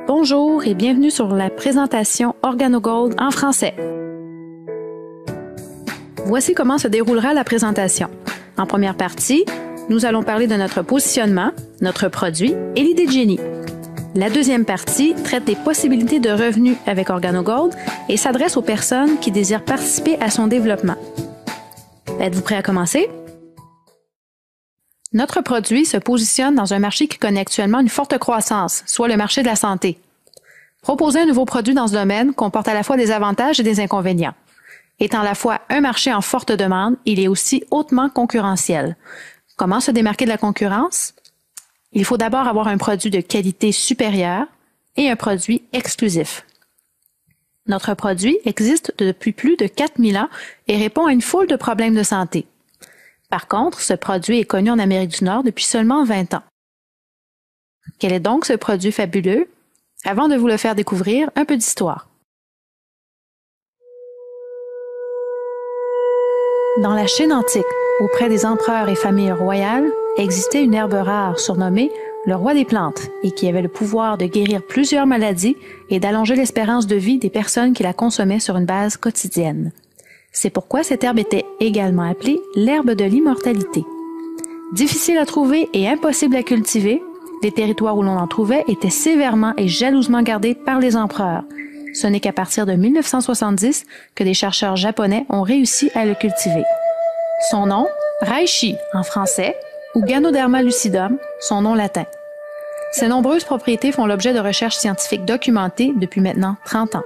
Bonjour et bienvenue sur la présentation OrganoGold en français. Voici comment se déroulera la présentation. En première partie, nous allons parler de notre positionnement, notre produit et l'idée de génie. La deuxième partie traite des possibilités de revenus avec OrganoGold et s'adresse aux personnes qui désirent participer à son développement. Êtes-vous prêt à commencer? Notre produit se positionne dans un marché qui connaît actuellement une forte croissance, soit le marché de la santé. Proposer un nouveau produit dans ce domaine comporte à la fois des avantages et des inconvénients. Étant à la fois un marché en forte demande, il est aussi hautement concurrentiel. Comment se démarquer de la concurrence? Il faut d'abord avoir un produit de qualité supérieure et un produit exclusif. Notre produit existe depuis plus de 4000 ans et répond à une foule de problèmes de santé. Par contre, ce produit est connu en Amérique du Nord depuis seulement 20 ans. Quel est donc ce produit fabuleux? Avant de vous le faire découvrir, un peu d'histoire. Dans la Chine antique, auprès des empereurs et familles royales, existait une herbe rare surnommée le roi des plantes et qui avait le pouvoir de guérir plusieurs maladies et d'allonger l'espérance de vie des personnes qui la consommaient sur une base quotidienne. C'est pourquoi cette herbe était également appelée l'herbe de l'immortalité. Difficile à trouver et impossible à cultiver, les territoires où l'on en trouvait étaient sévèrement et jalousement gardés par les empereurs. Ce n'est qu'à partir de 1970 que des chercheurs japonais ont réussi à le cultiver. Son nom, reishi en français, ou Ganoderma lucidum, son nom latin. Ses nombreuses propriétés font l'objet de recherches scientifiques documentées depuis maintenant 30 ans.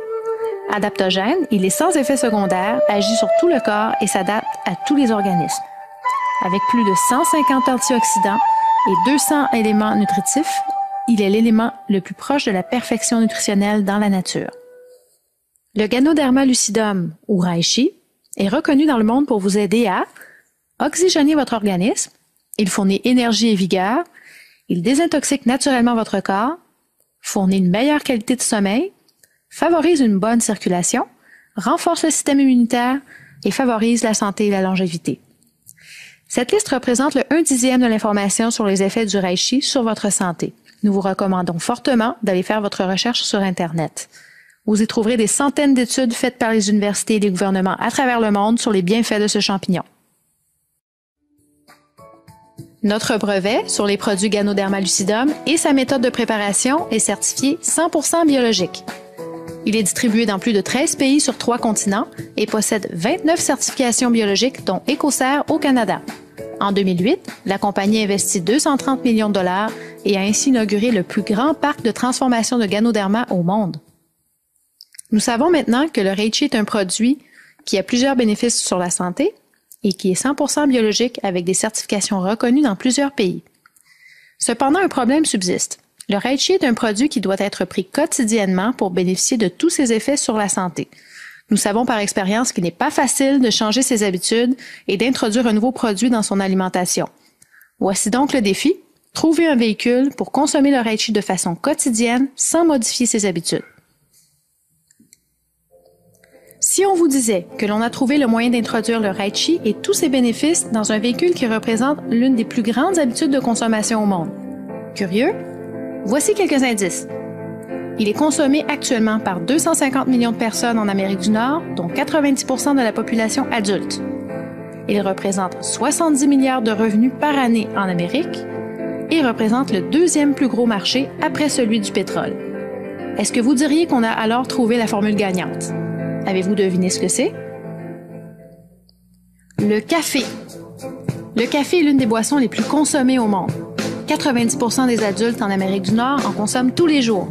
Adaptogène, il est sans effet secondaire, agit sur tout le corps et s'adapte à tous les organismes. Avec plus de 150 antioxydants et 200 éléments nutritifs, il est l'élément le plus proche de la perfection nutritionnelle dans la nature. Le Ganoderma lucidum, ou reishi, est reconnu dans le monde pour vous aider à oxygéner votre organisme, il fournit énergie et vigueur, il désintoxique naturellement votre corps, fournit une meilleure qualité de sommeil, favorise une bonne circulation, renforce le système immunitaire et favorise la santé et la longévité. Cette liste représente le 1/10 de l'information sur les effets du reishi sur votre santé. Nous vous recommandons fortement d'aller faire votre recherche sur Internet. Vous y trouverez des centaines d'études faites par les universités et les gouvernements à travers le monde sur les bienfaits de ce champignon. Notre brevet sur les produits Ganoderma lucidum et sa méthode de préparation est certifié 100% biologique. Il est distribué dans plus de 13 pays sur 3 continents et possède 29 certifications biologiques, dont Écocert au Canada. En 2008, la compagnie investit 230 millions de dollars et a ainsi inauguré le plus grand parc de transformation de Ganoderma au monde. Nous savons maintenant que le reishi est un produit qui a plusieurs bénéfices sur la santé et qui est 100% biologique avec des certifications reconnues dans plusieurs pays. Cependant, un problème subsiste. Le reishi est un produit qui doit être pris quotidiennement pour bénéficier de tous ses effets sur la santé. Nous savons par expérience qu'il n'est pas facile de changer ses habitudes et d'introduire un nouveau produit dans son alimentation. Voici donc le défi, trouver un véhicule pour consommer le reishi de façon quotidienne sans modifier ses habitudes. Si on vous disait que l'on a trouvé le moyen d'introduire le reishi et tous ses bénéfices dans un véhicule qui représente l'une des plus grandes habitudes de consommation au monde. Curieux? Voici quelques indices. Il est consommé actuellement par 250 millions de personnes en Amérique du Nord, dont 90% de la population adulte. Il représente 70 milliards de revenus par année en Amérique et représente le deuxième plus gros marché après celui du pétrole. Est-ce que vous diriez qu'on a alors trouvé la formule gagnante? Avez-vous deviné ce que c'est? Le café. Le café est l'une des boissons les plus consommées au monde. 90% des adultes en Amérique du Nord en consomment tous les jours.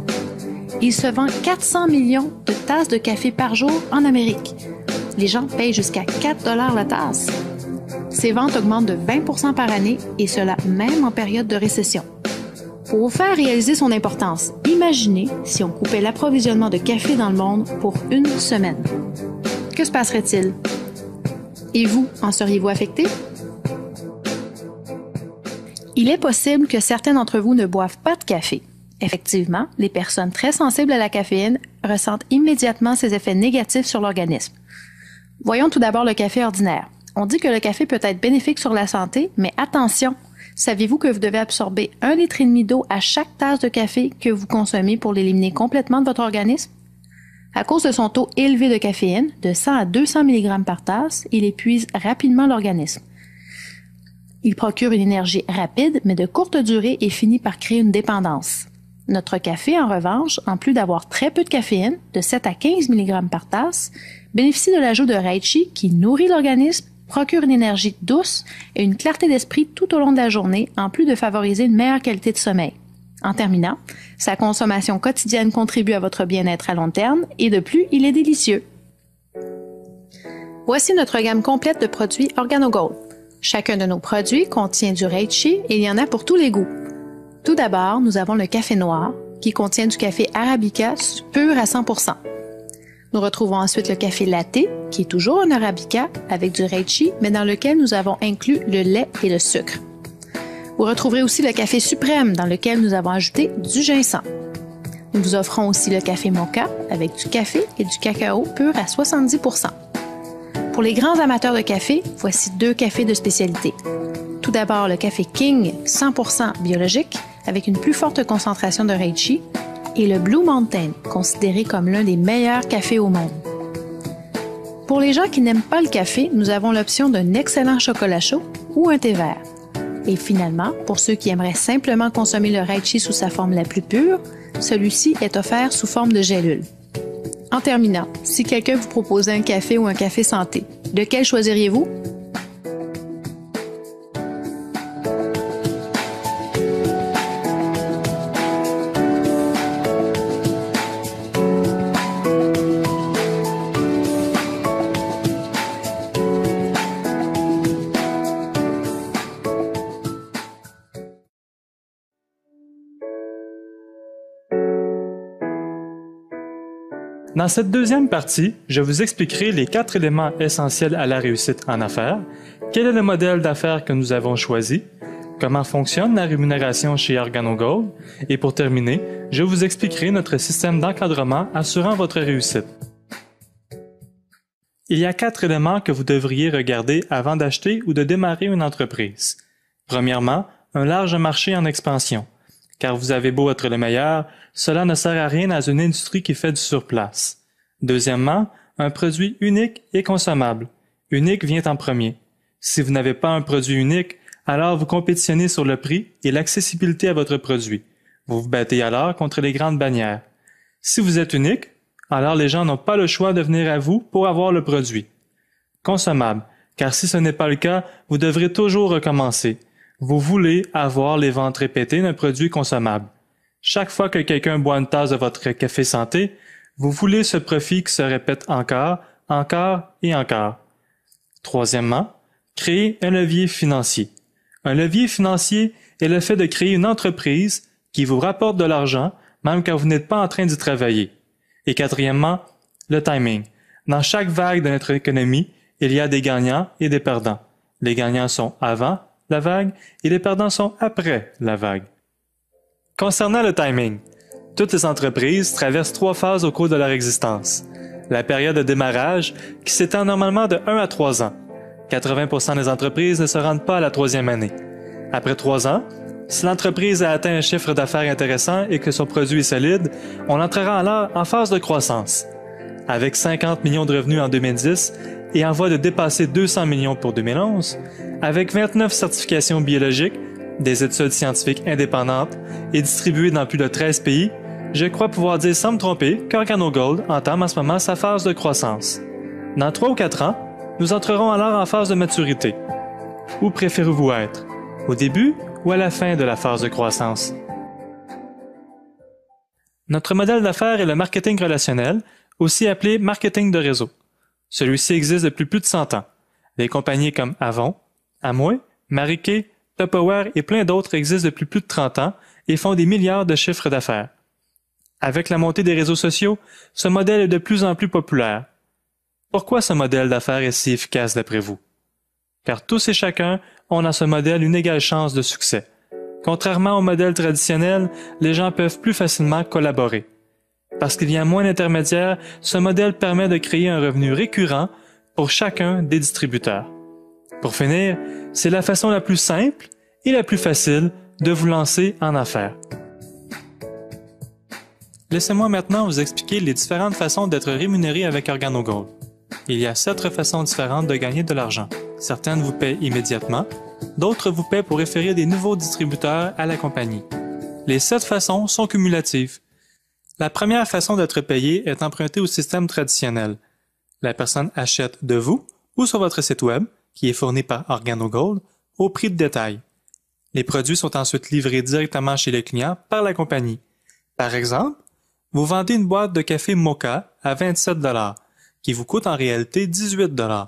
Il se vend 400 millions de tasses de café par jour en Amérique. Les gens payent jusqu'à 4 $ la tasse. Ces ventes augmentent de 20% par année et cela même en période de récession. Pour vous faire réaliser son importance, imaginez si on coupait l'approvisionnement de café dans le monde pour une semaine. Que se passerait-il? Et vous, en seriez-vous affecté? Il est possible que certains d'entre vous ne boivent pas de café. Effectivement, les personnes très sensibles à la caféine ressentent immédiatement ses effets négatifs sur l'organisme. Voyons tout d'abord le café ordinaire. On dit que le café peut être bénéfique sur la santé, mais attention, Saviez-vous que vous devez absorber 1,5 litre d'eau à chaque tasse de café que vous consommez pour l'éliminer complètement de votre organisme? À cause de son taux élevé de caféine, de 100 à 200 mg par tasse, il épuise rapidement l'organisme. Il procure une énergie rapide, mais de courte durée et finit par créer une dépendance. Notre café, en revanche, en plus d'avoir très peu de caféine, de 7 à 15 mg par tasse, bénéficie de l'ajout de reishi qui nourrit l'organisme, procure une énergie douce et une clarté d'esprit tout au long de la journée, en plus de favoriser une meilleure qualité de sommeil. En terminant, sa consommation quotidienne contribue à votre bien-être à long terme et de plus, il est délicieux. Voici notre gamme complète de produits OrganoGold. Chacun de nos produits contient du reishi et il y en a pour tous les goûts. Tout d'abord, nous avons le café noir, qui contient du café arabica pur à 100%. Nous retrouvons ensuite le café latte, qui est toujours un arabica avec du reishi, mais dans lequel nous avons inclus le lait et le sucre. Vous retrouverez aussi le café suprême, dans lequel nous avons ajouté du ginseng. Nous vous offrons aussi le café mocha, avec du café et du cacao pur à 70%. Pour les grands amateurs de café, voici 2 cafés de spécialité. Tout d'abord, le café King 100% biologique, avec une plus forte concentration de reishi, et le Blue Mountain, considéré comme l'un des meilleurs cafés au monde. Pour les gens qui n'aiment pas le café, nous avons l'option d'un excellent chocolat chaud ou un thé vert. Et finalement, pour ceux qui aimeraient simplement consommer le reishi sous sa forme la plus pure, celui-ci est offert sous forme de gélule. En terminant, si quelqu'un vous proposait un café ou un café santé, lequel choisiriez-vous? Dans cette deuxième partie, je vous expliquerai les 4 éléments essentiels à la réussite en affaires, quel est le modèle d'affaires que nous avons choisi, comment fonctionne la rémunération chez OrganoGold, et pour terminer, je vous expliquerai notre système d'encadrement assurant votre réussite. Il y a 4 éléments que vous devriez regarder avant d'acheter ou de démarrer une entreprise. Premièrement, un large marché en expansion. Car vous avez beau être le meilleur, cela ne sert à rien dans une industrie qui fait du surplace. Deuxièmement, un produit unique et consommable. Unique vient en premier. Si vous n'avez pas un produit unique, alors vous compétitionnez sur le prix et l'accessibilité à votre produit. Vous vous battez alors contre les grandes bannières. Si vous êtes unique, alors les gens n'ont pas le choix de venir à vous pour avoir le produit. Consommable, car si ce n'est pas le cas, vous devrez toujours recommencer. Vous voulez avoir les ventes répétées d'un produit consommable. Chaque fois que quelqu'un boit une tasse de votre café santé, vous voulez ce profit qui se répète encore, encore et encore. Troisièmement, créer un levier financier. Un levier financier est le fait de créer une entreprise qui vous rapporte de l'argent, même quand vous n'êtes pas en train d'y travailler. Et quatrièmement, le timing. Dans chaque vague de notre économie, il y a des gagnants et des perdants. Les gagnants sont avant la vague et les perdants sont après la vague. Concernant le timing, toutes les entreprises traversent 3 phases au cours de leur existence. La période de démarrage, qui s'étend normalement de 1 à 3 ans. 80% des entreprises ne se rendent pas à la 3e année. Après 3 ans, si l'entreprise a atteint un chiffre d'affaires intéressant et que son produit est solide, on entrera alors en phase de croissance. Avec 50 millions de revenus en 2010 et en voie de dépasser 200 millions pour 2011, avec 29 certifications biologiques, des études scientifiques indépendantes et distribuées dans plus de 13 pays, je crois pouvoir dire sans me tromper qu'OrganoGold entame en ce moment sa phase de croissance. Dans 3 ou 4 ans, nous entrerons alors en phase de maturité. Où préférez-vous être? Au début ou à la fin de la phase de croissance? Notre modèle d'affaires est le marketing relationnel, aussi appelé marketing de réseau. Celui-ci existe depuis plus de 100 ans. Des compagnies comme Avon, Amway, Marie Kay, Tupperware et plein d'autres existent depuis plus de 30 ans et font des milliards de chiffres d'affaires. Avec la montée des réseaux sociaux, ce modèle est de plus en plus populaire. Pourquoi ce modèle d'affaires est si efficace d'après vous? Car tous et chacun ont dans ce modèle une égale chance de succès. Contrairement au modèle traditionnel, les gens peuvent plus facilement collaborer. Parce qu'il y a moins d'intermédiaires, ce modèle permet de créer un revenu récurrent pour chacun des distributeurs. Pour finir, c'est la façon la plus simple et la plus facile de vous lancer en affaires. Laissez-moi maintenant vous expliquer les différentes façons d'être rémunéré avec OrganoGold. Il y a 7 façons différentes de gagner de l'argent. Certaines vous paient immédiatement, d'autres vous paient pour référer des nouveaux distributeurs à la compagnie. Les 7 façons sont cumulatives. La première façon d'être payé est empruntée au système traditionnel. La personne achète de vous ou sur votre site web, qui est fourni par OrganoGold, au prix de détail. Les produits sont ensuite livrés directement chez le client par la compagnie. Par exemple, vous vendez une boîte de café Moka à 27 $, qui vous coûte en réalité 18 $.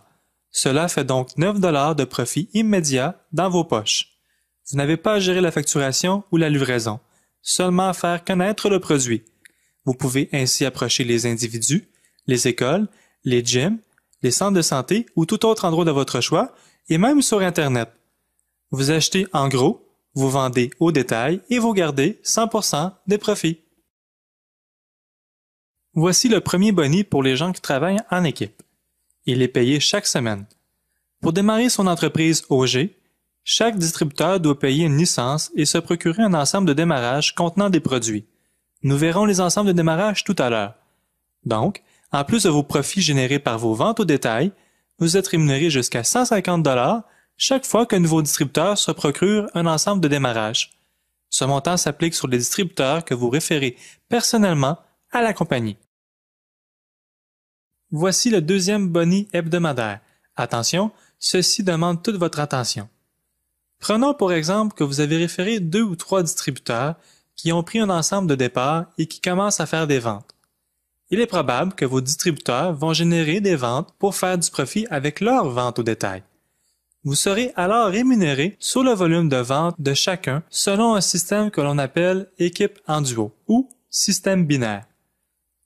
Cela fait donc 9 $ de profit immédiat dans vos poches. Vous n'avez pas à gérer la facturation ou la livraison, seulement à faire connaître le produit. Vous pouvez ainsi approcher les individus, les écoles, les gyms, les centres de santé ou tout autre endroit de votre choix, et même sur Internet. Vous achetez en gros, vous vendez au détail et vous gardez 100% des profits. Voici le premier boni pour les gens qui travaillent en équipe. Il est payé chaque semaine. Pour démarrer son entreprise OG, chaque distributeur doit payer une licence et se procurer un ensemble de démarrage contenant des produits. Nous verrons les ensembles de démarrage tout à l'heure. Donc, en plus de vos profits générés par vos ventes au détail, vous êtes rémunéré jusqu'à 150 $ chaque fois qu'un nouveau distributeur se procure un ensemble de démarrage. Ce montant s'applique sur les distributeurs que vous référez personnellement à la compagnie. Voici le deuxième boni hebdomadaire. Attention, ceci demande toute votre attention. Prenons pour exemple que vous avez référé 2 ou 3 distributeurs qui ont pris un ensemble de départ et qui commencent à faire des ventes. Il est probable que vos distributeurs vont générer des ventes pour faire du profit avec leurs ventes au détail. Vous serez alors rémunéré sur le volume de vente de chacun selon un système que l'on appelle équipe en duo ou système binaire.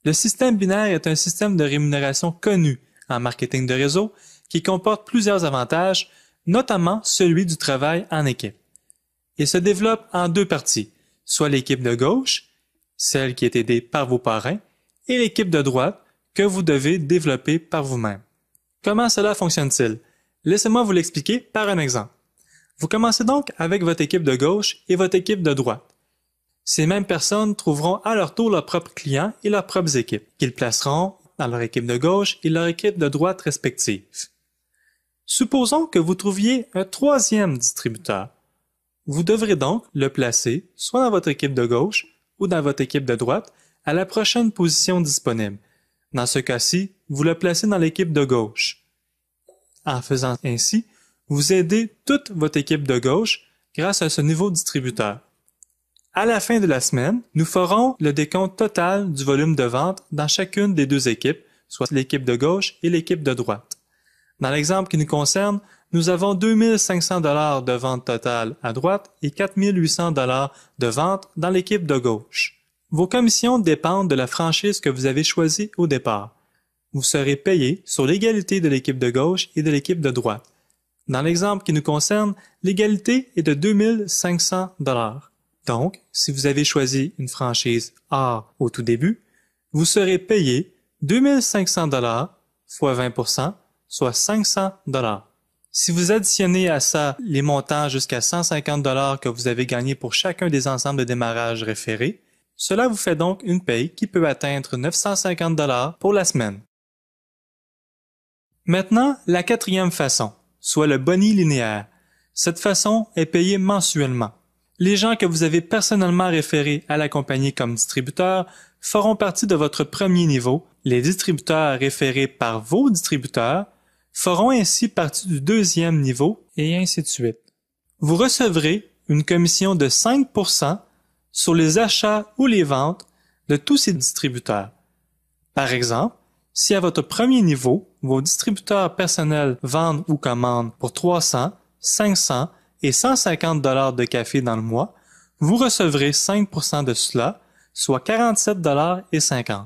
Le système binaire est un système de rémunération connu en marketing de réseau qui comporte plusieurs avantages, notamment celui du travail en équipe. Il se développe en 2 parties, soit l'équipe de gauche, celle qui est aidée par vos parrains, et l'équipe de droite que vous devez développer par vous-même. Comment cela fonctionne-t-il? Laissez-moi vous l'expliquer par un exemple. Vous commencez donc avec votre équipe de gauche et votre équipe de droite. Ces mêmes personnes trouveront à leur tour leurs propres clients et leurs propres équipes, qu'ils placeront dans leur équipe de gauche et leur équipe de droite respective. Supposons que vous trouviez un 3e distributeur. Vous devrez donc le placer soit dans votre équipe de gauche ou dans votre équipe de droite à la prochaine position disponible. Dans ce cas-ci, vous le placez dans l'équipe de gauche. En faisant ainsi, vous aidez toute votre équipe de gauche grâce à ce nouveau distributeur. À la fin de la semaine, nous ferons le décompte total du volume de vente dans chacune des 2 équipes, soit l'équipe de gauche et l'équipe de droite. Dans l'exemple qui nous concerne, nous avons 2 500 $ de vente totale à droite et 4 800 $ de vente dans l'équipe de gauche. Vos commissions dépendent de la franchise que vous avez choisie au départ. Vous serez payé sur l'égalité de l'équipe de gauche et de l'équipe de droite. Dans l'exemple qui nous concerne, l'égalité est de 2 500 $. Donc, si vous avez choisi une franchise A au tout début, vous serez payé 2 500 $ fois 20%, soit 500 $. Si vous additionnez à ça les montants jusqu'à 150 $ que vous avez gagnés pour chacun des ensembles de démarrage référés, cela vous fait donc une paye qui peut atteindre 950 $ pour la semaine. Maintenant, la 4e façon, soit le boni linéaire. Cette façon est payée mensuellement. Les gens que vous avez personnellement référés à la compagnie comme distributeurs feront partie de votre premier niveau. Les distributeurs référés par vos distributeurs feront ainsi partie du 2e niveau et ainsi de suite. Vous recevrez une commission de 5% sur les achats ou les ventes de tous ces distributeurs. Par exemple, si à votre premier niveau, vos distributeurs personnels vendent ou commandent pour 300, 500 et 150 $ de café dans le mois, vous recevrez 5% de cela, soit 47,50 $.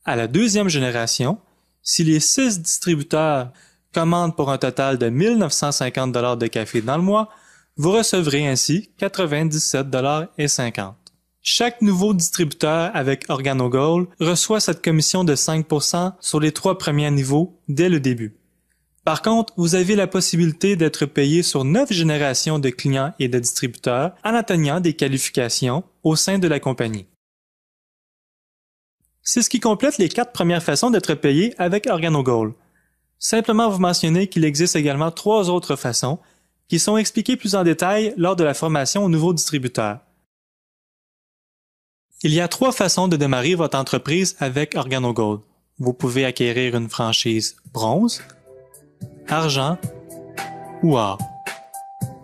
À la 2e génération, si les 6 distributeurs commandent pour un total de 1 950 $ de café dans le mois, vous recevrez ainsi 97,50 $. Chaque nouveau distributeur avec OrganoGold reçoit cette commission de 5% sur les 3 premiers niveaux dès le début. Par contre, vous avez la possibilité d'être payé sur 9 générations de clients et de distributeurs en atteignant des qualifications au sein de la compagnie. C'est ce qui complète les 4 premières façons d'être payé avec OrganoGold. Simplement vous mentionner qu'il existe également 3 autres façons qui sont expliquées plus en détail lors de la formation aux nouveaux distributeurs. Il y a 3 façons de démarrer votre entreprise avec OrganoGold. Vous pouvez acquérir une franchise bronze, argent ou or.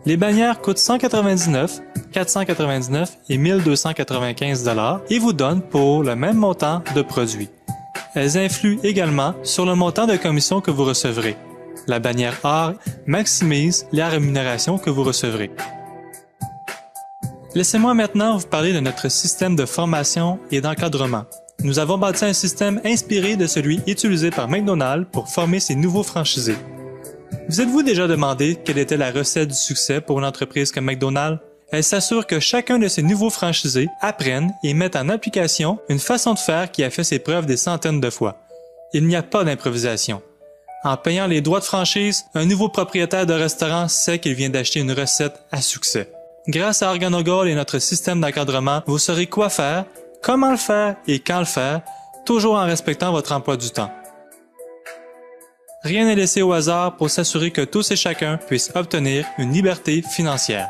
Les bannières coûtent 199, 499 et 1295 $ et vous donnent pour le même montant de produits. Elles influent également sur le montant de commission que vous recevrez. La bannière or maximise la rémunération que vous recevrez. Laissez-moi maintenant vous parler de notre système de formation et d'encadrement. Nous avons bâti un système inspiré de celui utilisé par McDonald's pour former ses nouveaux franchisés. Vous êtes-vous déjà demandé quelle était la recette du succès pour une entreprise comme McDonald's? Elle s'assure que chacun de ses nouveaux franchisés apprennent et mettent en application une façon de faire qui a fait ses preuves des centaines de fois. Il n'y a pas d'improvisation. En payant les droits de franchise, un nouveau propriétaire de restaurant sait qu'il vient d'acheter une recette à succès. Grâce à OrganoGold et notre système d'encadrement, vous saurez quoi faire, comment le faire et quand le faire, toujours en respectant votre emploi du temps. Rien n'est laissé au hasard pour s'assurer que tous et chacun puissent obtenir une liberté financière.